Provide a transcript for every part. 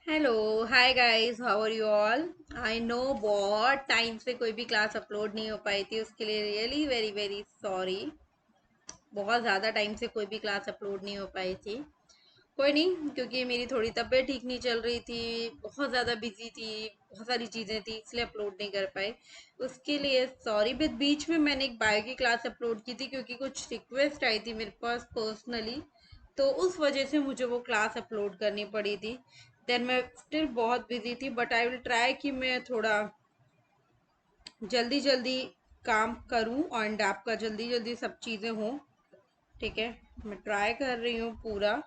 Hello hi guys, how are you all. I know बहुत time से कोई भी क्लास अपलोड नहीं हो पाई थी, उसके लिए रियली वेरी वेरी सॉरी। बहुत ज़्यादा टाइम से कोई भी क्लास अपलोड नहीं हो पाई थी। कोई नहीं, क्योंकि मेरी थोड़ी तबीयत ठीक नहीं चल रही थी, बहुत ज़्यादा बिजी थी, बहुत सारी चीज़ें थी, इसलिए अपलोड नहीं कर पाई। उसके लिए सॉरी। बट बीच में मैंने एक बायो की क्लास अपलोड की थी क्योंकि कुछ रिक्वेस्ट आई थी मेरे पास पर्सनली, तो उस वजह से मुझे वो क्लास अपलोड करनी पड़ी थी। देन मैं स्टिल बहुत बिजी थी, बट आई विल ट्राई कि मैं थोड़ा जल्दी जल्दी काम करूं और आपका जल्दी जल्दी सब चीज़ें हों। ठीक है, मैं ट्राई कर रही हूँ पूरा।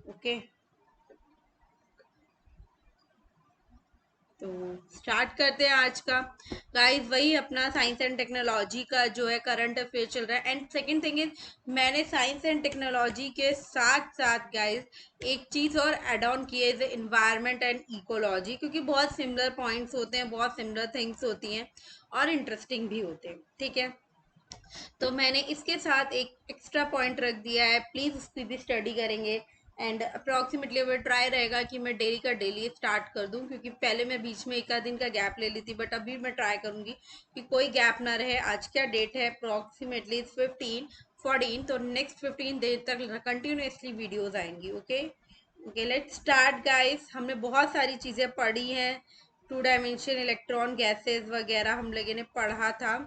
ओके, तो स्टार्ट करते हैं आज का। गाइस, वही अपना साइंस एंड टेक्नोलॉजी का जो है करंट अफेयर चल रहा है। एंड सेकंड थिंग इज, मैंने साइंस एंड टेक्नोलॉजी के साथ साथ गाइस एक चीज़ और एड ऑन की है, इन्वायरमेंट एंड इकोलॉजी, क्योंकि बहुत सिमिलर पॉइंट्स होते हैं, बहुत सिमिलर थिंग्स होती हैं और इंटरेस्टिंग भी होते हैं। ठीक है, तो मैंने इसके साथ एक एक्स्ट्रा पॉइंट रख दिया है, प्लीज़ उसकी भी स्टडी करेंगे। एंड अप्रॉक्सीमेटली वो ट्राई रहेगा कि मैं डेली का डेली स्टार्ट कर दूं, क्योंकि पहले मैं बीच में एक आध दिन का गैप ले ली थी, बट अभी मैं ट्राई करूंगी कि कोई गैप ना रहे। आज क्या डेट है, अप्रॉक्सीमेटली 15 14, तो नेक्स्ट 15 डेज तक कंटिन्यूसली वीडियोज आएंगी। Okay okay, let's start guys. हमने बहुत सारी चीज़ें पढ़ी हैं, टू डायमेंशन इलेक्ट्रॉन गैसेस वगैरह हम लोगों ने पढ़ा था,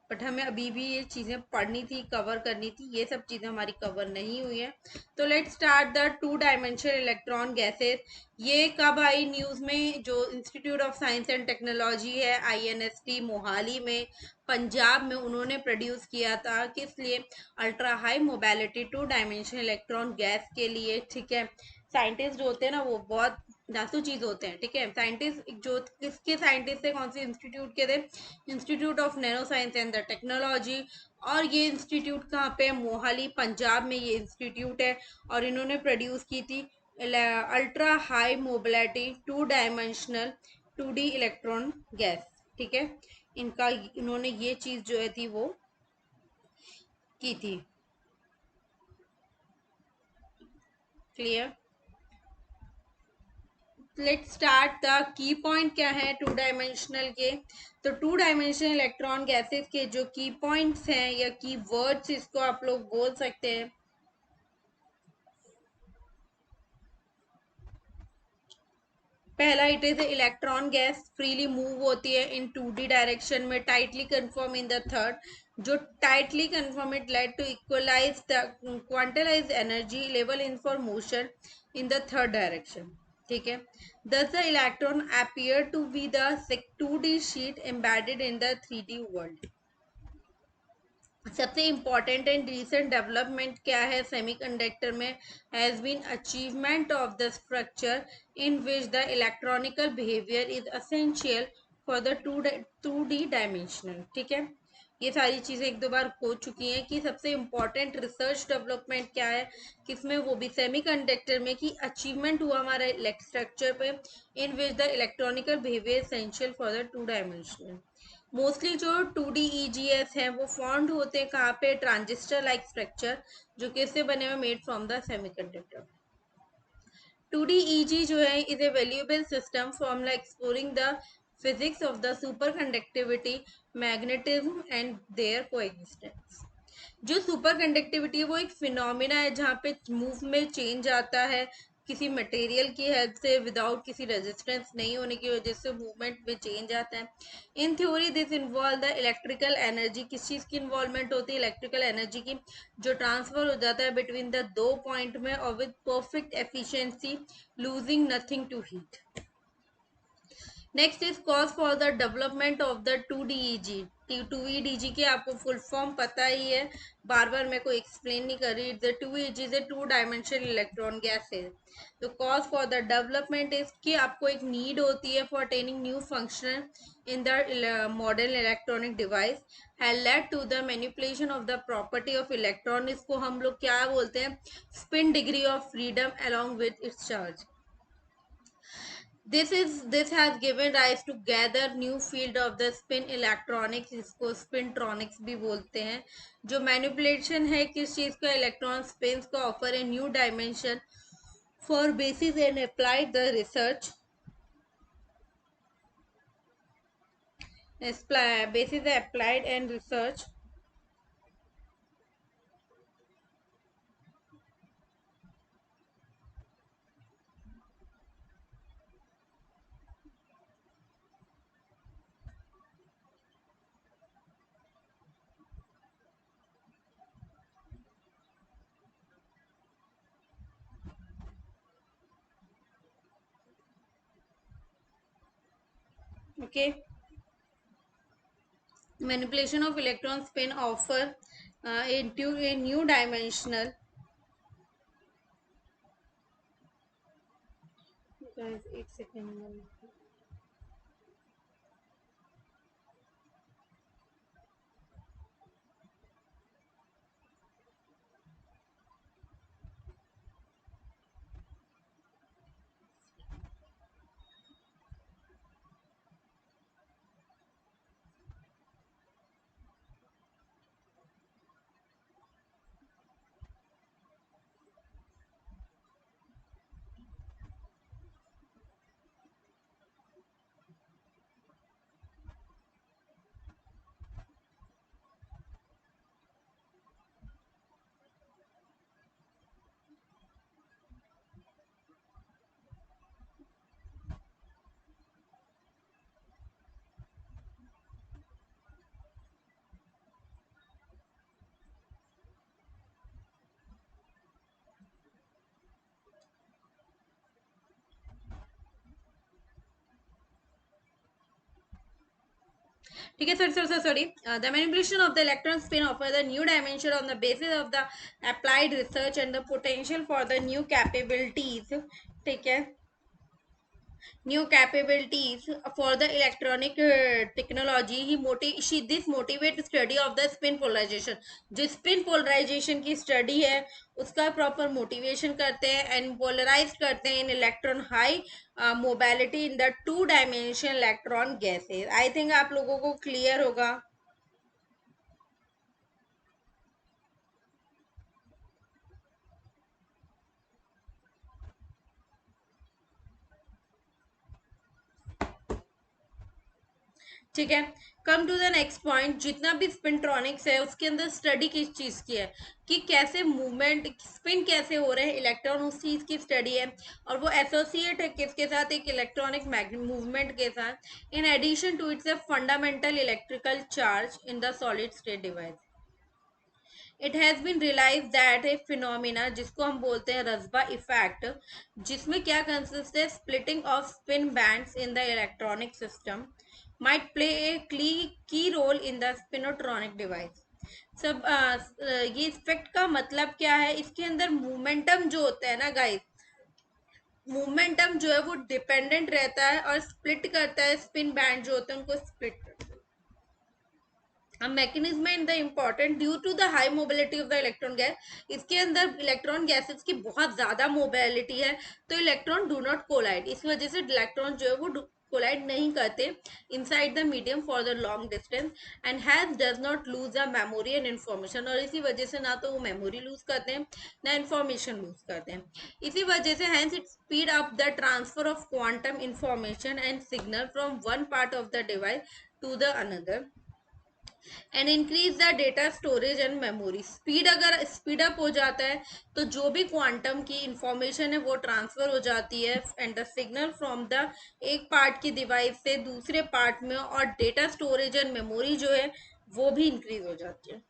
बट हमें अभी भी ये चीज़ें पढ़नी थी, कवर करनी थी। ये सब चीज़ें हमारी कवर नहीं हुई हैं। तो let start the two dimension electron gases. ये कब आई न्यूज़ में? जो institute of science and technology है, INST मोहाली में, पंजाब में, उन्होंने प्रोड्यूस किया था। किस लिए? Ultra high mobility two dimension electron gas के लिए। ठीक है, साइंटिस्ट जो होते हैं ना, वो बहुत जासू चीज होते हैं। ठीक है, साइंटिस्ट जो किसके साइंटिस्ट थे, कौन से इंस्टीट्यूट के थे? Institute of nano science and the technology. और ये इंस्टीट्यूट कहाँ पे? मोहाली पंजाब में ये इंस्टीट्यूट है, और इन्होंने प्रोड्यूस की थी ultra high mobility two dimensional 2D electron gas. ठीक है, इनका इन्होंने ये चीज जो है थी वो की थी। Clear? Late start the key point क्या है टू डायमेंशनल के। तो टू डायमेंशनल इलेक्ट्रॉन गैसेस के जो की पॉइंट्स हैं या की वर्ड्स, इसको आप लोग बोल सकते हैं। पहला, it is electron gas, freely move होती है इन 2D डायरेक्शन में, tightly confirm in the third. जो tightly confirm, it led to equalise the quantise energy level in for motion in the third direction. ठीक है, thus the electron appear to be the 2D sheet embedded in the 3D world। सबसे important and recent development क्या है semiconductor में? Has been achievement of the structure in which the electronical behaviour is essential for the two D dimensional. ठीक है, ये सारी चीज़ें एक दो बार हो चुकी हैं कि सबसे इम्पॉर्टेंट रिसर्च डेवलपमेंट क्या है, किसमें? वो भी सेमीकंडक्टर में, कि अचीवमेंट हुआ हमारे स्ट्रक्चर पे, in which the electronical behaviour essential for the two dimensional. Mostly जो 2D EGS हैं वो फॉर्म्ड होते हैं कहाँ पे? ट्रांजिस्टर लाइक स्ट्रक्चर, जो किससे बने हुए? Made from the semiconductor. 2D EG जो है is a valuable system formula exploring the physics of the superconductivity, magnetism and their coexistence. जो सुपर कंडक्टिविटी है वो एक फिनोमिना है जहाँ पे मूव में चेंज आता है किसी मटेरियल की हेल्प से, विदाउट किसी रेजिस्टेंस नहीं होने की वजह से मूवमेंट में चेंज आता है। In theory this involve the electrical energy. किस चीज़ की इन्वॉल्वमेंट होती है? इलेक्ट्रिकल एनर्जी की, जो ट्रांसफर हो जाता है बिटवीन द दो पॉइंट में और with perfect efficiency, losing nothing to heat. Next is cause for the development of the 2DEG। 2EDG के आपको फुल फॉर्म पता ही है, बार बार मैं को एक्सप्लेन नहीं कर रही। It's 2EG is a two dimensional electron gas है। तो cause for the development is कि आपको एक नीड होती है for attaining new function in the modern electronic device, had led to the manipulation of the property of electron. इसको हम लोग क्या बोलते हैं? Spin degree of freedom along with its charge. This has given rise to gather new field of the spin electronics, इसको spintronics भी बोलते हैं। जो मैनिपुलेशन है किस चीज़ का? इलेक्ट्रॉन स्पिन्स का, offer a new dimension for basis and applied the research basis the applied and research. Okay, manipulation of electron spin offer into a new dimensional. Guys, एक second. ठीक है, sorry. The manipulation of the electron spin offers a new dimension on the basis of the applied research and the potential for the new capabilities. ठीक है, new capabilities for the electronic technology. This motivates study of the spin polarization. जो spin polarization की study है उसका proper motivation करते हैं and polarized करते हैं in electron high mobility in the two dimension electron gases. I think आप लोगों को clear होगा. ठीक है, come to the next point. जितना भी स्पिनट्रॉनिक्स है उसके अंदर स्टडी किस चीज की है कि कैसे मूवमेंट स्पिन कैसे हो रहे हैं इलेक्ट्रॉन, उस चीज की स्टडी है. और वो एसोसिएट है किसके साथ, एक इलेक्ट्रॉनिक मूवमेंट के साथ. In addition to its a fundamental electrical charge in the solid state device. It has been realise that a phenomena जिसको हम बोलते हैं रस्बा इफेक्ट, जिसमें क्या कंसिस्ट है, splitting off spin bands in the electronic system might play a key role in the spinotronic device. सब ये effect का मतलब क्या है, इसके अंदर मोमेंटम जो होता है ना गाइस, मोमेंटम जो है वो डिपेंडेंट रहता है और स्प्लिट करता है, स्पिन बैंड जो होते हैं उनको स्प्लिट करता है. A mechanism in the important due to the high mobility of the electron gas. इसके अंदर इलेक्ट्रॉन गैसेस की बहुत ज्यादा मोबिलिटी है तो इलेक्ट्रॉन डू नॉट कोलाइड. इस वजह से इलेक्ट्रॉन जो है वो कोलाइड नहीं करते inside the medium for the long distance and has does not lose the memory and information. और इसी वजह से ना तो वो मेमोरी लूज करते हैं ना इन्फॉर्मेशन लूज करते हैं. इसी वजह से hence it speed up the transfer of quantum information and signal from one part of the device to the another and increase the data storage and memory. Speed अगर speed up हो जाता है तो जो भी क्वांटम की information है वो ट्रांसफर हो जाती है and the signal from the एक पार्ट की डिवाइस से दूसरे पार्ट में, और डेटा स्टोरेज एंड मेमोरी जो है वो भी इंक्रीज हो जाती है.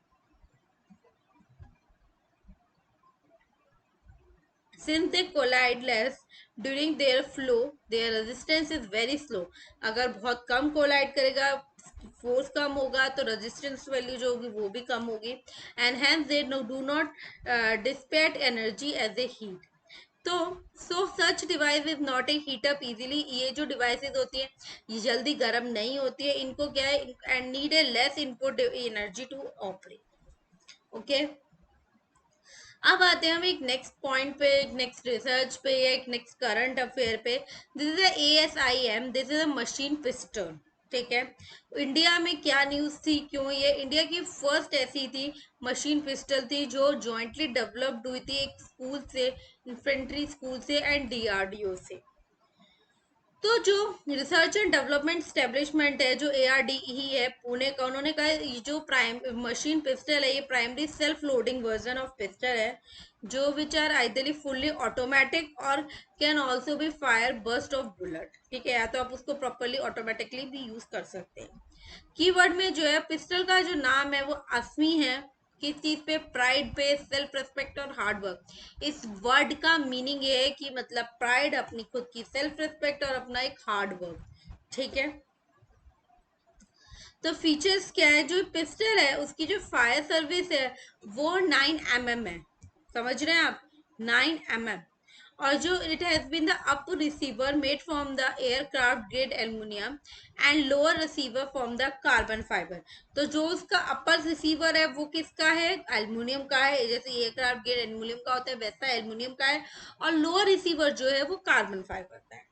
Since they collide less during their flow, their resistance is very slow. अगर बहुत कम कोलाइड करेगा, फोर्स कम होगा तो रेजिस्टेंस वैल्यू जो होगी वो भी कम होगी. And hence they do not dissipate energy as a heat. तो so such device is not a heat up easily. ये जो डिवाइसेस होती है ये जल्दी गर्म नहीं होती है. इनको क्या है, and need a less input energy to operate. Okay, अब आते हैं हम एक नेक्स्ट पॉइंट पे, एक नेक्स्ट रिसर्च पे या एक नेक्स्ट करंट अफेयर पे. This is ASIM, this is a machine piston. ठीक है, इंडिया में क्या न्यूज थी, क्यों ये इंडिया की फर्स्ट ऐसी थी मशीन पिस्टल थी जो जॉइंटली डेवलप्ड हुई थी एक स्कूल से, इन्फेंट्री स्कूल से एंड DRDO से. तो जो रिसर्च एंड डेवलपमेंट स्टेब्लिशमेंट है, जो ARDE है पुणे का, उन्होंने कहा ये जो प्राइम मशीन पिस्टल है, ये primary self loading version of pistol है, जो विच आर आइदरली फुल्ली ऑटोमेटिक और can also be fire burst of bullet. ठीक है, या तो आप उसको प्रॉपरली ऑटोमेटिकली भी यूज कर सकते हैं। कीवर्ड में जो है पिस्टल का जो नाम है वो असमी है, किस चीज पे, प्राइड पे, सेल्फ रेस्पेक्ट और हार्ड वर्क। इस वर्ड का मीनिंग ये है कि मतलब प्राइड, अपनी खुद की सेल्फ रेस्पेक्ट और अपना एक हार्ड वर्क। ठीक है, तो फीचर्स क्या है, जो पिस्टल है उसकी जो फायर सर्विस है वो 9 mm है। समझ रहे हैं आप, 9 mm। और जो it has been the up receiver made from the aircraft grade aluminium and lower receiver from the carbon fibre. तो जो उसका अपर रिसीवर है वो किसका है, एल्यूमिनियम का है, जैसे एयरक्राफ्ट ग्रेड एल्यूमिनियम का होता है वैसा एल्यूमिनियम का है। और लोअर रिसीवर जो है वो कार्बन फाइबर का है।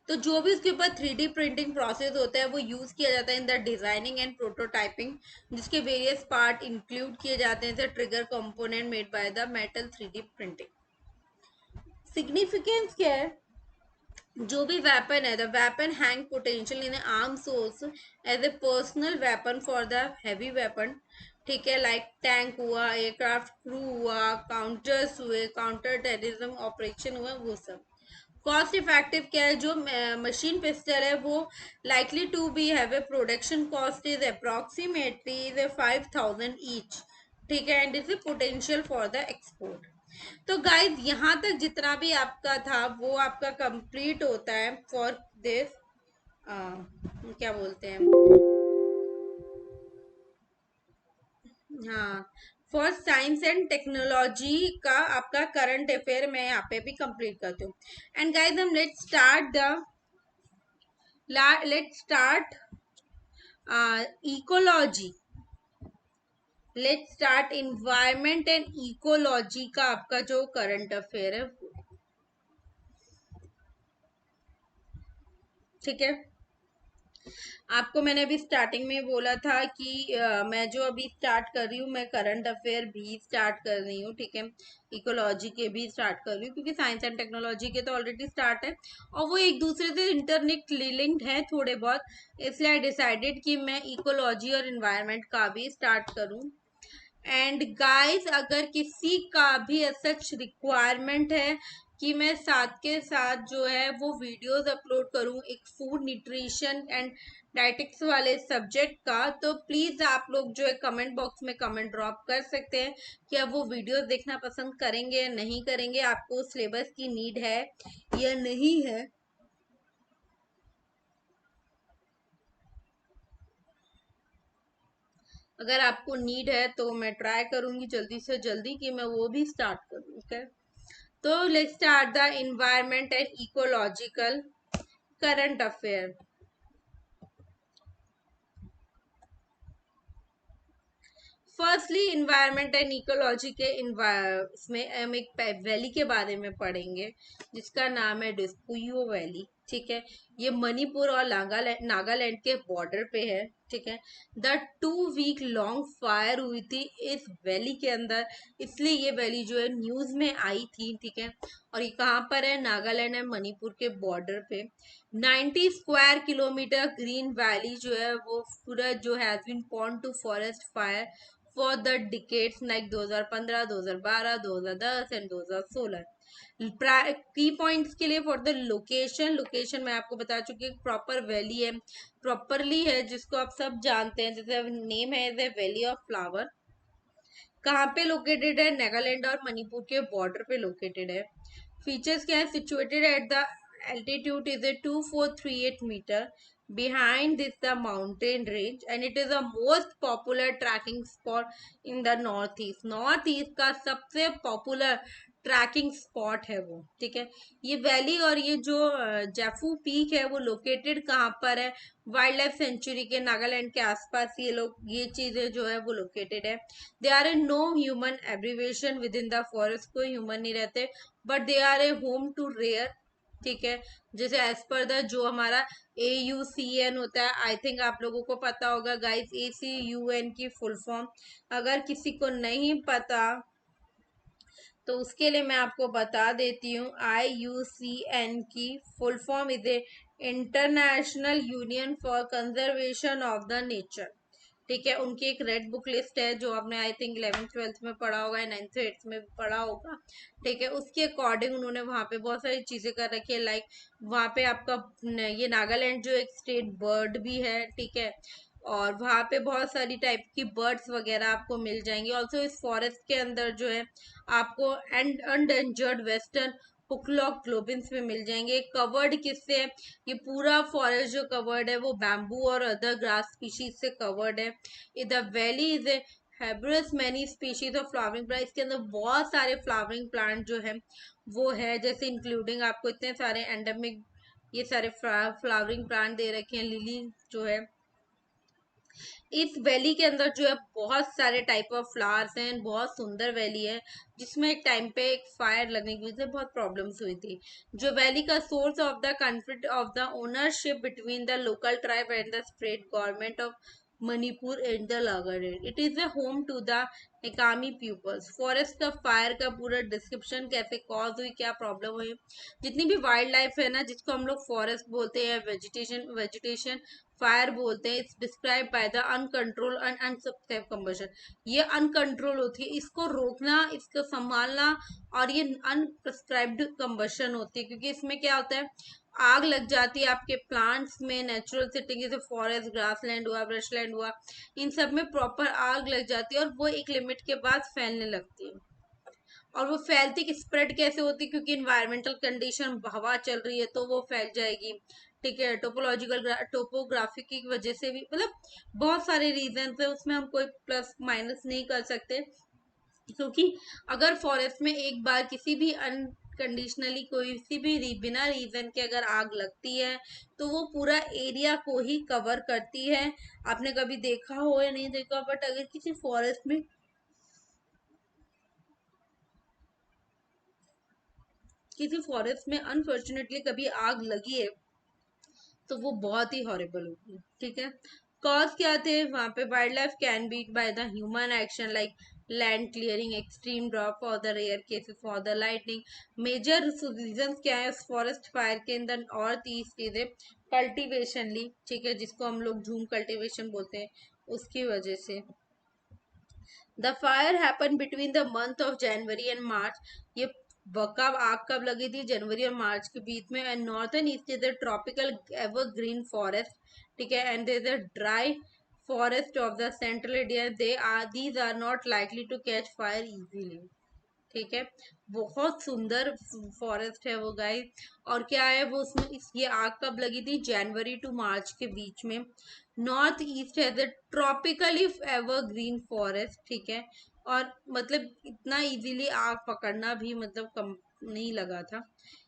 तो जो भी उसके ऊपर 3D प्रिंटिंग प्रोसेस होता है वो यूज किया जाता है in the designing and prototyping, जिसके वेरियस पार्ट इंक्लूड किए जाते हैं, जैसे trigger component made by the metal 3D printing. Significance क्या है, जो भी वेपन है, the weapon hang potential in arm source as a personal weapon for the heavy weapon. ठीक है, लाइक टैंक हुआ, एयरक्राफ्ट क्रू हुआ, काउंटर्स हुए, काउंटर टेररिज्म ऑपरेशन हुआ, वो सब। कॉस्ट इफेक्टिव क्या है, जो मशीन पिस्टल है वो likely to be have a production cost is approximately is 5,000 each. ठीक है, and is a potential for the export. तो गाइज यहाँ तक जितना भी आपका था वो आपका कंप्लीट होता है फॉर दिस, क्या बोलते हैं, हाँ, फॉर साइंस एंड टेक्नोलॉजी का आपका करंट अफेयर मैं यहाँ पे भी कंप्लीट करती हूँ। एंड गाइज हम let start ecology. Let start environment and ecology का आपका जो करंट अफेयर है। ठीक है, आपको मैंने अभी स्टार्टिंग में बोला था कि मैं जो अभी स्टार्ट कर रही हूँ, मैं करंट अफेयर भी स्टार्ट कर रही हूँ। ठीक है, इकोलॉजी के भी स्टार्ट कर रही हूँ, क्योंकि साइंस एंड टेक्नोलॉजी के तो ऑलरेडी स्टार्ट है और वो एक दूसरे से इंटरनेट लिंक्ड है थोड़े बहुत। इसलिए आई डिसाइडेड कि मैं इकोलॉजी और इन्वायरमेंट का भी स्टार्ट करूँ। एंड गाइस, अगर किसी का भी सच रिक्वायरमेंट है कि मैं साथ के साथ जो है वो वीडियोस अपलोड करूं एक फूड न्यूट्रिशन एंड डाइटिक्स वाले सब्जेक्ट का, तो प्लीज आप लोग जो है कमेंट बॉक्स में कमेंट ड्रॉप कर सकते हैं कि आप वो वीडियोस देखना पसंद करेंगे या नहीं करेंगे, आपको सिलेबस की नीड है या नहीं है। अगर आपको नीड है तो मैं ट्राई करूंगी जल्दी से जल्दी कि मैं वो भी स्टार्ट करूँ। ओके, तो let's start the environment and ecological current affair. Firstly environment and ecology के इसमें हम एक वैली के बारे में पढ़ेंगे जिसका नाम है डिस्पुयो वैली। ठीक है, ये मणिपुर और नागालैंड के बॉर्डर पे है। ठीक है, द 2 वीक लॉन्ग फायर हुई थी इस वैली के अंदर, इसलिए ये वैली जो है न्यूज में आई थी। ठीक है, और ये कहाँ पर है, नागालैंड एंड मणिपुर के बॉर्डर पे। 90 स्क्वायर किलोमीटर ग्रीन वैली जो है वो पूरा जो हैज बीन पॉन्ड to forest fire for the decades like 2015, 2012, 2010 and 2016। की पॉइंट्स के लिए फॉर द लोकेशन मैं आपको बता चुकी हूँ, प्रॉपर वैली है, प्रॉपरली है, जिसको आप सब जानते हैं, जैसे नेम है द वैली ऑफ फ्लावर। कहाँ पे लोकेटेड है, नागालैंड और मणिपुर के बॉर्डर पे लोकेटेड है। फीचर्स क्या है, situated at the altitude is a 2438 meter behind this the mountain range and it is the most popular trekking spot in the northeast। North east का सबसे पॉपुलर ट्रैकिंग स्पॉट है वो। ठीक है, ये वैली और ये जो जैफू पीक है वो लोकेटेड कहाँ पर है, वाइल्ड लाइफ सेंचुरी के नागालैंड के आसपास ये चीजें जो है वो लोकेटेड है। They are a no human abbreviation with in the forest, कोई ह्यूमन नहीं रहते, but they are a home to rare. ठीक है, जैसे एज पर द जो हमारा AUCN होता है, आई थिंक आप लोगों को पता होगा गाइस, ACUN की फुल फॉर्म अगर किसी को नहीं पता तो उसके लिए मैं आपको बता देती हूँ, IUCN की full form is a international union for conservation of the nature. ठीक है, उनकी एक रेड बुक लिस्ट है जो आपने आई थिंक 11th 12th में पढ़ा होगा या 9th 8th में भी पढ़ा होगा। ठीक है, उसके अकॉर्डिंग उन्होंने वहाँ पे बहुत सारी चीजें कर रखी है, लाइक वहाँ पे आपका ये नागालैंड जो एक स्टेट बर्ड भी है। ठीक है, और वहाँ पे बहुत सारी टाइप की बर्ड्स वगैरह आपको मिल जाएंगी। ऑल्सो इस फॉरेस्ट के अंदर जो है आपको अनडेंजर्ड वेस्टर्न हुकलॉक ग्लोबिन्स में मिल जाएंगे। कवर्ड किससे है? ये पूरा फॉरेस्ट जो कवर्ड है वो बैम्बू और अदर ग्रास स्पीशीज से कवर्ड है। The valley is a harbours many species of flowering plant. इसके अंदर बहुत सारे फ्लावरिंग प्लांट जो है वो है, जैसे इंक्लूडिंग आपको इतने सारे एंडेमिक ये सारे फ्लावरिंग प्लांट दे रखे हैं। लिली जो है इस वैली के अंदर जो है बहुत सारे टाइप ऑफ फ्लावर्स हैं, बहुत सुंदर वैली है, जिसमें एक टाइम पे एक फायर लगने की वजह से बहुत प्रॉब्लम्स हुई थी। जो वैली का source of the conflict of the ownership between the local tribe and the state government of Manipur and the Nagaland. It is a home to the Angami peoples. Forest का फायर का पूरा डिस्क्रिप्शन, कैसे कॉज हुई, क्या प्रॉब्लम हुई, जितनी भी वाइल्ड लाइफ है ना, जिसको हम लोग फॉरेस्ट बोलते हैं, वेजिटेशन वेजिटेशन फायर बोलते हैं, it's describe by the uncontrol and unsubscribe combustion. ये अनकंट्रोल होती है, इसको रोकना, इसको संभालना, और ये अनप्रिस्क्राइब्ड कंबशन होती है, क्योंकि इसमें क्या होता है, आग लग जाती है आपके प्लांट्स में, नेचुरल सेटिंग जैसे फॉरेस्ट, ग्रासलैंड हुआ, ब्रशलैंड हुआ, इन सब में प्रॉपर आग लग जाती है और वो एक लिमिट के बाद फैलने लगती है। और वो फैलती की स्प्रेड कैसे होती है? क्योंकि इन्वायरमेंटल कंडीशन, हवा चल रही है तो वो फैल जाएगी। ठीक है, टोपोलॉजिकल टोपोग्राफी की वजह से भी, मतलब बहुत सारे रीजन है, उसमें हम कोई प्लस माइनस नहीं कर सकते। क्योंकि अगर फॉरेस्ट में एक बार किसी भी अनकंडीशनली कोई सी भी बिना रीजन के अगर आग लगती है तो वो पूरा एरिया को ही कवर करती है। आपने कभी देखा हो या नहीं देखा, बट अगर किसी फॉरेस्ट में अनफॉर्चुनेटली कभी आग लगी है तो वो बहुत ही हॉरिबल होगी। ठीक है, कॉज क्या थे वहां पे? Wild life can be by the human action like land clearing, extreme drop for the rare cases for the lightning. Major reason क्या है फॉरेस्ट फायर के? In the north east is a cultivationally, ठीक है, जिसको हम लोग झूम cultivation बोलते हैं, उसकी वजह से। The fire happen between the month of January and March. ये कब आग कब लगी थी? जनवरी और मार्च के बीच में। And northern east is the tropical evergreen forest. ठीक है, and there is a dry forest of the central India. They are these are not likely to catch fire easily. ठीक है, बहुत सुंदर फॉरेस्ट है वो गाइस। और क्या है वो उसमें ये आग कब लगी थी? जनवरी टू मार्च के बीच में। नॉर्थ ईस्ट है द ट्रॉपिकली एवरग्रीन फॉरेस्ट। ठीक है, और मतलब इतना इजीली आग पकड़ना भी मतलब कम नहीं लगा था।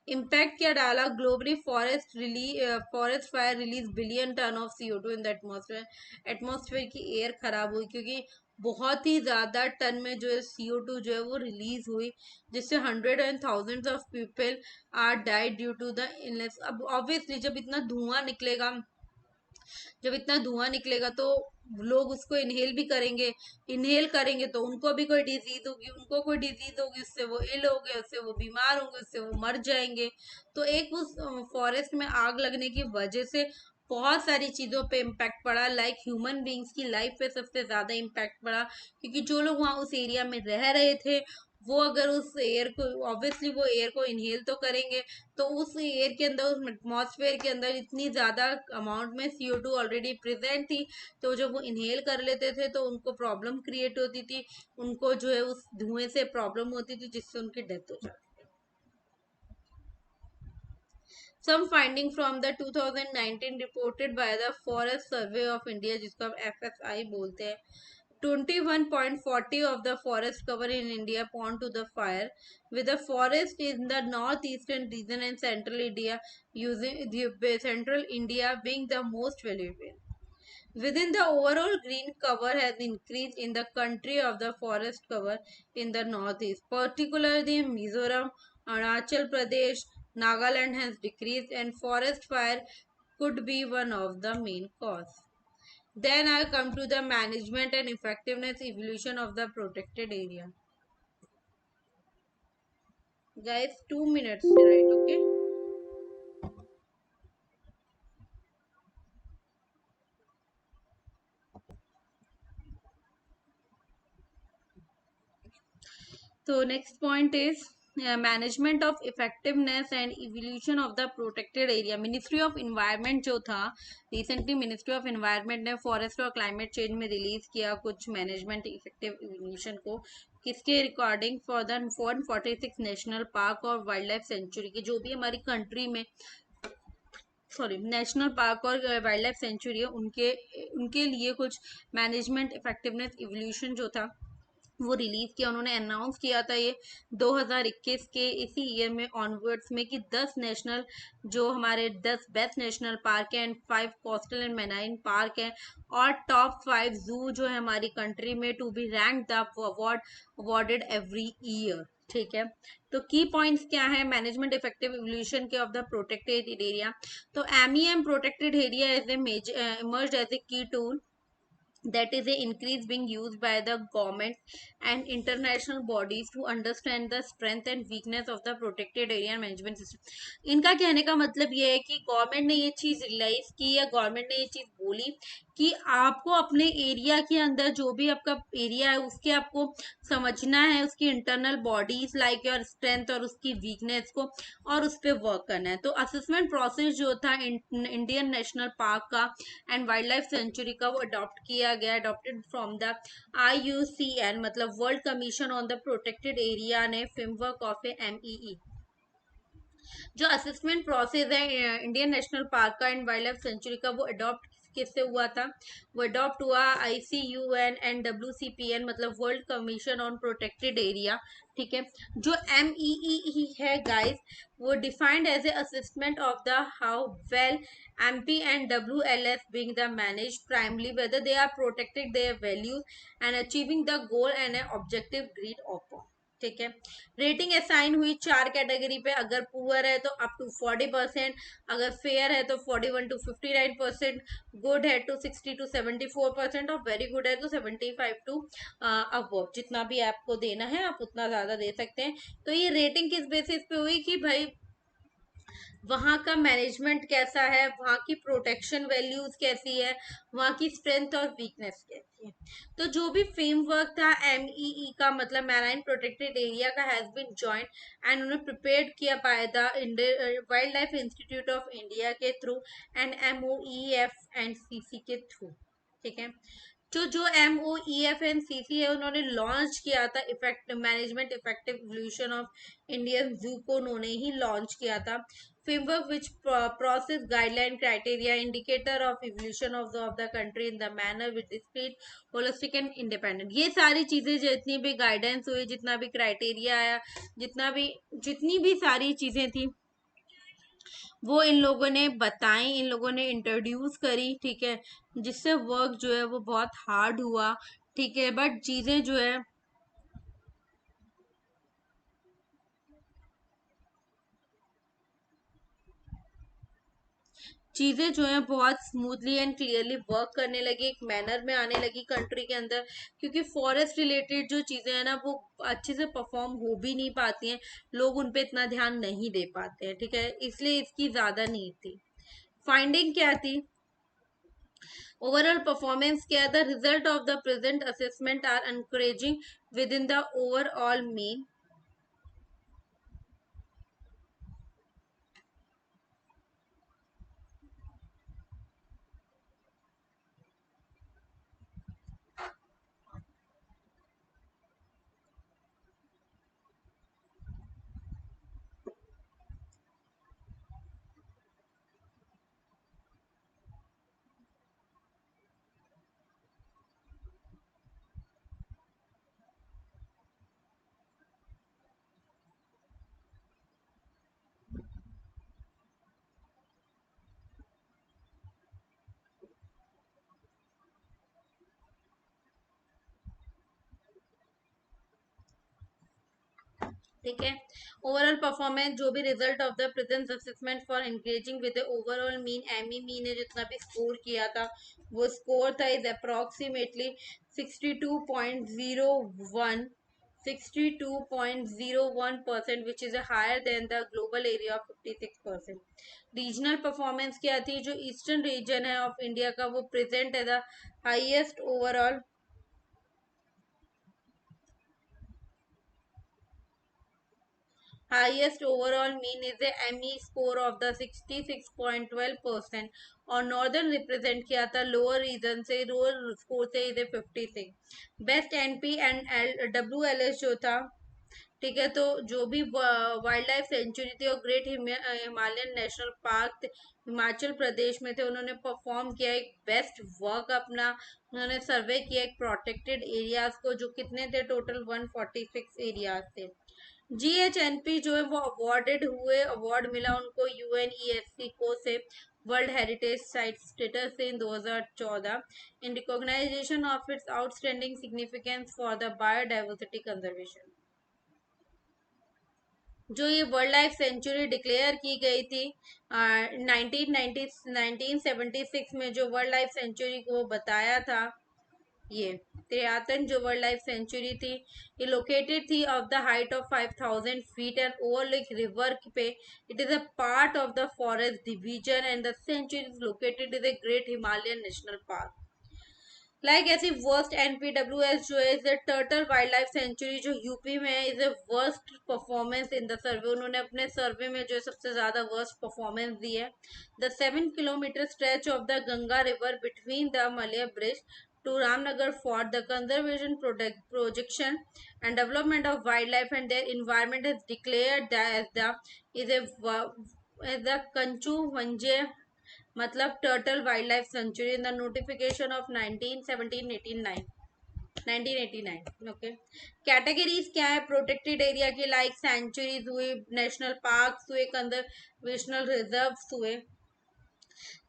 इम्पैक्ट क्या डाला? Globally forest fire release billion ton of CO2 in the atmosphere. Atmosphere की एयर खराब हुई, क्योंकि बहुत ही ज्यादा टन में जो है CO2 जो है वो रिलीज हुई, जिससे hundred and thousands of people are died due to the illness. अब ऑब्वियसली जब इतना धुआं निकलेगा तो लोग उसको इनहेल करेंगे तो उनको भी कोई डिजीज होगी, उससे वो इल होंगे, उससे वो बीमार होंगे, उससे वो मर जाएंगे। तो एक उस फॉरेस्ट में आग लगने की वजह से बहुत सारी चीजों पे इम्पैक्ट पड़ा, लाइक ह्यूमन बींग्स की लाइफ पे सबसे ज्यादा इम्पैक्ट पड़ा, क्योंकि जो लोग वहाँ उस एरिया में रह रहे थे वो अगर उस एयर को, ऑब्वियसली वो एयर को इनहेल तो करेंगे, तो उस एयर के अंदर, उस एटमॉस्फेयर के अंदर इतनी ज्यादा अमाउंट में CO2 ऑलरेडी प्रेजेंट थी, तो जब वो इनहेल कर लेते थे तो उनको प्रॉब्लम क्रिएट होती थी, उनको जो है उस धुएं से प्रॉब्लम होती थी, जिससे उनकी डेथ हो जाती। Some finding from the 2019 reported by the Forest Survey of India, जिसको हम FSI बोलते हैं, 21.40 of the forest cover in India prone to the fire, with the forest in the northeastern region and central India being the most valuable. Within the overall green cover has increased in the country of the forest cover in the northeast, particularly in Mizoram, Arunachal Pradesh, Nagaland has decreased, and forest fire could be one of the main cause. Then I come to the management and effectiveness evolution of the protected area. guys, 2 minutes, right? Okay. So next point is management of effectiveness and evolution of the protected area. Ministry of environment जो था, recently ministry of environment ने forest और climate change में release किया कुछ management effective evolution को, किसके recording for the 146 national park और वाइल्ड लाइफ सेंचुरी की, जो भी हमारी कंट्री में, सॉरी, नेशनल पार्क और वाइल्ड लाइफ सेंचुरी है, उनके उनके लिए कुछ मैनेजमेंट इफेक्टिवनेस इवोल्यूशन जो था वो रिलीज किया। उन्होंने अनाउंस किया था ये 2021 के इसी ईयर में ऑनवर्ड्स में कि 10 नेशनल, जो हमारे 10 बेस्ट नेशनल पार्क हैं and 5 coastal and marine park हैं, और टॉप 5 जू जो है हमारी कंट्री में to be rank the award awarded every year. ठीक है, तो की पॉइंट्स क्या है मैनेजमेंट इफेक्टिव इवोल्यूशन के ऑफ द प्रोटेक्टेड एरिया। तो MEM protected area as a major emerge as a key tool, that is a increase being used by the government and international bodies to understand the strength and weakness of the protected area management system। इनका कहने का मतलब ये है कि government ने ये चीज रियलाइज की या गवर्नमेंट ने ये चीज बोली कि आपको अपने एरिया के अंदर जो भी आपका एरिया है उसके आपको समझना है, उसकी internal bodies like your strength और उसकी वीकनेस को, और उस पर वर्क करना है। तो असेसमेंट प्रोसेस जो था इंडियन नेशनल पार्क का एंड वाइल्ड लाइफ सेंचुरी का वो अडॉप्ट किया गया, अडॉप्टेड फ्रॉम द IUCN, मतलब world commission on the protected area ने फ्रेमवर्क ऑफ ए MEE। जो असेसमेंट प्रोसेस है इंडियन नेशनल पार्क का एंड वाइल्ड लाइफ सेंचुरी का, वो अडॉप्ट किससे हुआ था, वो अडॉप्ट हुआ ICUN एंड WCPN, मतलब world commission on protected area. ठीक है, जो MEE है गाइस, वो defined as a assessment of the how well MP and WLF being the managed primarily whether they are protected their values and achieving the goal and an objective agreed upon। ठीक है, rating assign हुई 4 category पे, अगर poor है तो up to 40%, अगर fair है तो 41 to 59%, गुड है तो 60 to 74%, और वेरी गुड है तो 75 टू अबव। जितना भी आपको देना है आप उतना ज्यादा दे सकते हैं। तो ये रेटिंग किस बेसिस पे हुई कि भाई वहाँ का मैनेजमेंट कैसा है, वहाँ की प्रोटेक्शन वैल्यूज कैसी है, वहाँ की स्ट्रेंथ और वीकनेस कैसी है। तो जो भी फ्रेमवर्क था MEE का, मतलब मैराइन प्रोटेक्टेड एरिया का, हैज बीन जॉइंट एंड उन्हें प्रिपेयर्ड किया by the wild life institute of India के through and MOEF and CC के थ्रू। ठीक है, जो जो MOEF एंड CC है उन्होंने लॉन्च किया था effect management effective evolution of Indian जू को, उन्होंने ही लॉन्च किया था। framework which process guideline criteria indicator of evolution of the country in the manner with discrete holistic and independent। ये सारी चीजें जितनी भी गाइडेंस हुई, जितना भी क्राइटेरिया आया, जितनी भी सारी चीजें थी वो इन लोगों ने बताई, इन लोगों ने इंट्रोड्यूस करी। ठीक है, जिससे वर्क जो है वो बहुत हार्ड हुआ। ठीक है, बट चीजें जो है चीजें जो है बहुत स्मूथली एंड क्लियरली वर्क करने लगी, एक मैनर में आने लगी कंट्री के अंदर, क्योंकि फॉरेस्ट रिलेटेड जो चीजें हैं ना वो अच्छे से परफॉर्म हो भी नहीं पाती हैं, लोग उन पे इतना ध्यान नहीं दे पाते हैं। ठीक है, इसलिए इसकी ज्यादा नीड थी। फाइंडिंग क्या थी, ओवरऑल परफॉर्मेंस क्या था, result of the present assessment are encouraging with in the overall mean. ठीक है, ओवरऑल परफॉर्मेंस जो भी result of the present assessment for engaging with overall mean, एमी मीन ने जितना भी स्कोर किया था वो स्कोर था is approximately 62.01 62.01%, which is higher than the global area of 56%. Regional performance क्या थी, जो ईस्टर्न रीजन है ऑफ इंडिया का वो प्रेजेंट है the highest overall mean is the ME score of the 66.12%, और नॉर्दर्न रिप्रेजेंट किया था लोअर रीजन से, लोअर स्कोर से इधर 56। बेस्ट NP एंड WLS जो था, ठीक है, तो जो भी वाइल्ड लाइफ सेंचुरी थी और Great Himalayan National Park Himachal Pradesh में थे, उन्होंने परफॉर्म किया एक बेस्ट वर्क अपना। उन्होंने सर्वे किया एक प्रोटेक्टेड एरियाज को, जो कितने थे, टोटल 146 एरियाज थे। GHNP जो है वो अवार्डेड हुए, अवार्ड मिला उनको UNESCO से वर्ल्ड हेरिटेज साइट स्टेटस से in 2014 in recognition of its outstanding significance for the biodiversity conservation. जो ये वर्ल्ड लाइफ सेंचुरी डिक्लेयर की गई थी 1976 में, जो वर्ल्ड लाइफ सेंचुरी को बताया था, ये त्रियातन जो वर्ल्ड लाइफ सेंचुरी थी, ये लोकेटेड थी of the height of 5000 feet and overlook river पे। It is a part of the forest division and the sanctuary is located in the Great Himalayan National Park. Like ऐसी worst NPWS जो है is turtle wild life sanctuary जो UP में है, is a worst performance in the survey. उन्होंने अपने सर्वे में जो है सबसे ज्यादा वर्स्ट परफॉर्मेंस दी है। The 7 kilometre stretch of the Ganga river between the Malay bridge to Ramnagar for the conservation projection and development of wildlife and their environment is declared as the Kanchu Vanje मतलब turtle wild life sanctuary in the notification of 1989। Okay, categories क्या है protected area की, like sanctuaries हुई, national parks हुए, conservational reserves हुए।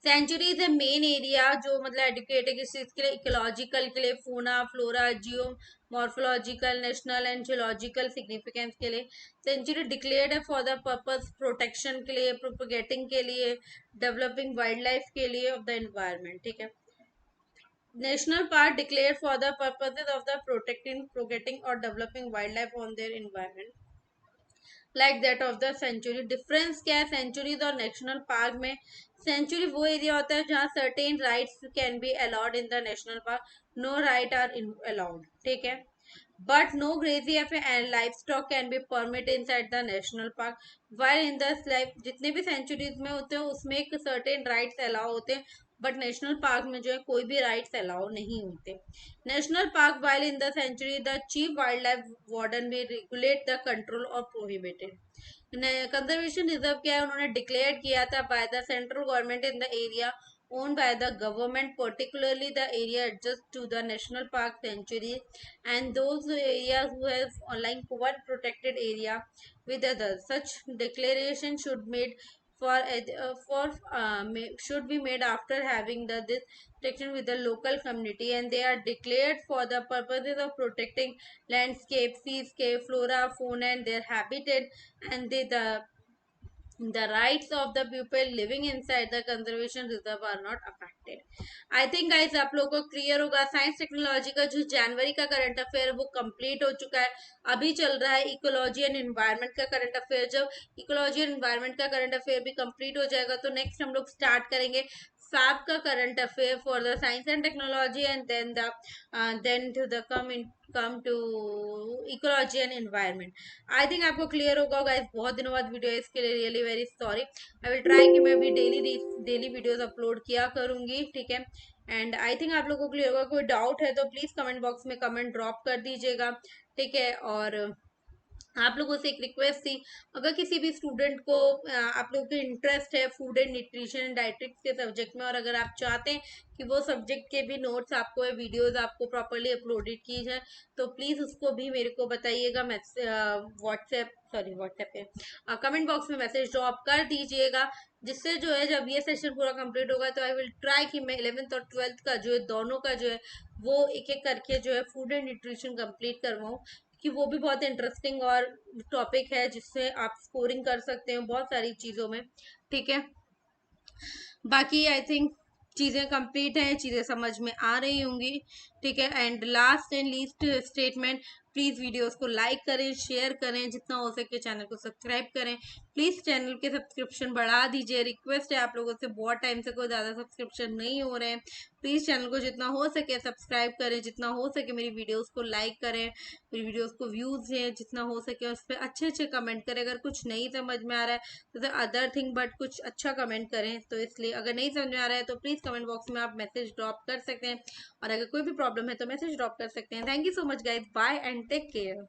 Sanctuary is a main area जो मतलब educate है किस चीज के लिए, इकोलॉजिकल के लिए, फोना flora Jio morphological national and geological significance के लिए। सेंचुरी डिक्लेयर्ड है फॉर द पर्पस प्रोटेक्शन के लिए, प्रोपोगेटिंग के लिए, डेवलपिंग वाइल्ड लाइफ के लिए ऑफ द एनवायरमेंट। ठीक है, national park declared for the purposes of the protecting propagating और developing wild life on their environment like that of the sanctuary. Difference क्या है सेंचुरीज और नेशनल पार्क में? Sanctuary वो एरिया होता है जहाँ certain rights can be allowed in the national park, no right are allowed, ठीक है, but no grazing and livestock can be permit inside the national park. While in the life जितने भी centuries में होते हैं उसमें एक certain rights allow होते हैं, बट नेशनल पार्क में जो है कोई भी राइट्स अलाउ नहीं होते। National park while in the sanctuary the chief wildlife warden भी रेगुलेट द कंट्रोल और प्रोहिबिटेड। कंजर्वेशन रिजर्व क्या है, उन्होंने डिक्लेयर किया था by the central government in the area owned by the government, particularly the area adjacent to the national park sanctuary and those areas who have like one protected area with others. Such declaration should made should be made after having this protection with the local community, and they are declared for the purposes of protecting landscape, seascape, flora, fauna, and their habitat, and the rights of the people living inside the conservation reserve are not affected. I think guys आप लोगों को clear होगा। Science technology का जो जनवरी का current affair वो complete हो चुका है, अभी चल रहा है इकोलॉजी एंड एनवायरनमेंट का करंट अफेयर। जब इकोलॉजी एंड एनवायरनमेंट का करंट अफेयर भी कंप्लीट हो जाएगा तो नेक्स्ट हम लोग स्टार्ट करेंगे फैब का current affair for the science and technology and then to the come to ecology and environment. I think आपको क्लियर होगा गाइस, बहुत दिनों बाद वीडियो है, इसके लिए really very sorry. I will try कि मैं भी डेली वीडियोस अपलोड किया करूंगी, ठीक है। एंड आई थिंक आप लोगों को क्लियर होगा। कोई डाउट है तो प्लीज कमेंट बॉक्स में कमेंट ड्रॉप कर दीजिएगा, ठीक है। और आप लोगों से एक रिक्वेस्ट थी, अगर किसी भी स्टूडेंट को आप लोगों को इंटरेस्ट है फूड एंड न्यूट्रिशन एंड डाइट्रिक्स के सब्जेक्ट में, और अगर आप चाहते हैं कि वो सब्जेक्ट के भी नोट्स आपको वीडियोस आपको प्रॉपरली अपलोडेड की जाए, तो प्लीज़ उसको भी मेरे को बताइएगा। व्हाट्सएप पे कमेंट बॉक्स में मैसेज ड्रॉप कर दीजिएगा, जिससे जो है जब ये सेशन पूरा कंप्लीट होगा तो आई विल ट्राई कि मैं 11th और 12th का जो है दोनों का जो है वो एक एक करके जो है फूड एंड न्यूट्रिशन कंप्लीट करवाऊँ, कि वो भी बहुत इंटरेस्टिंग और टॉपिक है जिससे आप स्कोरिंग कर सकते हो बहुत सारी चीज़ों में, ठीक है। बाकी आई थिंक चीज़ें कंप्लीट हैं, चीज़ें समझ में आ रही होंगी, ठीक ठीक है। And last and least statement, please videos को लाइक करें, शेयर करें, जितना हो सके चैनल को सब्सक्राइब करें। प्लीज चैनल के सब्सक्रिप्शन बढ़ा दीजिए, रिक्वेस्ट है आप लोगों से, बहुत टाइम से कोई ज़्यादा सब्सक्रिप्शन नहीं हो रहे हैं। प्लीज चैनल को जितना हो सके सब्सक्राइब करें, जितना हो सके मेरी वीडियोस को लाइक करें, मेरी वीडियोस को व्यूज है जितना हो सके उस पर अच्छे अच्छे कमेंट करें। अगर कुछ नहीं समझ में आ रहा है तो अदर थिंग बट कुछ अच्छा कमेंट करें। तो इसलिए अगर नहीं समझ में आ रहा है तो प्लीज कमेंट बॉक्स में आप मैसेज ड्रॉप कर सकते हैं, और अगर कोई भी प्रॉब्लम है तो मैसेज ड्रॉप कर सकते हैं। Thank you so much guys, bye and take care.